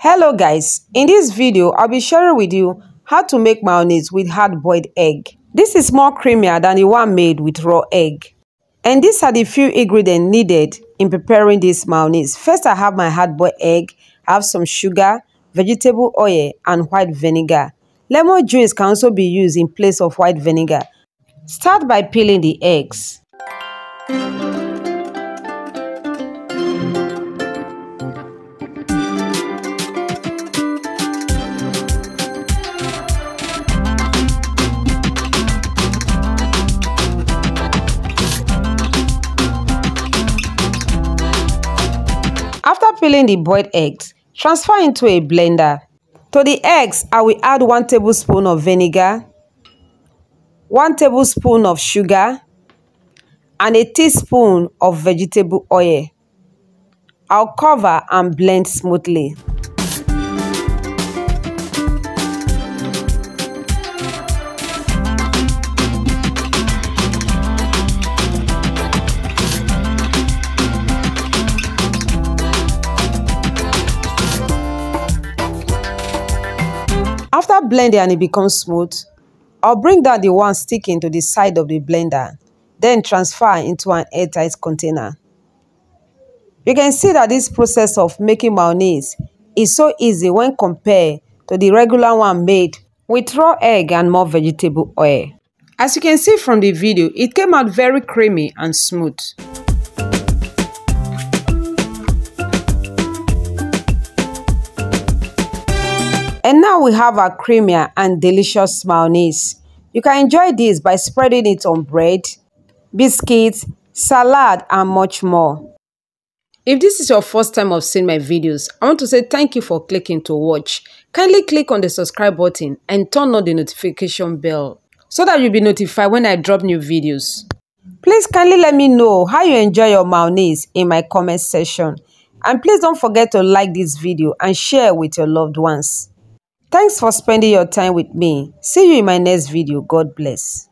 Hello guys, in this video I'll be sharing with you how to make mayonnaise with hard-boiled egg. This is more creamier than the one made with raw egg. And these are the few ingredients needed in preparing this mayonnaise. First, I have my hard-boiled egg, I have some sugar, vegetable oil and white vinegar. Lemon juice can also be used in place of white vinegar. Start by peeling the eggs. After peeling the boiled eggs, transfer into a blender. To the eggs, I will add 1 tablespoon of vinegar, 1 tablespoon of sugar, and a teaspoon of vegetable oil. I'll cover and blend smoothly. After blending and it becomes smooth, I'll bring down the one sticking to the side of the blender, then transfer into an airtight container. You can see that this process of making mayonnaise is so easy when compared to the regular one made with raw egg and more vegetable oil. As you can see from the video, it came out very creamy and smooth. And now we have our creamier and delicious mayonnaise. You can enjoy this by spreading it on bread, biscuits, salad and much more. If this is your first time of seeing my videos, I want to say thank you for clicking to watch. Kindly click on the subscribe button and turn on the notification bell so that you'll be notified when I drop new videos. Please kindly let me know how you enjoy your mayonnaise in my comment section. And please don't forget to like this video and share with your loved ones. Thanks for spending your time with me. See you in my next video. God bless.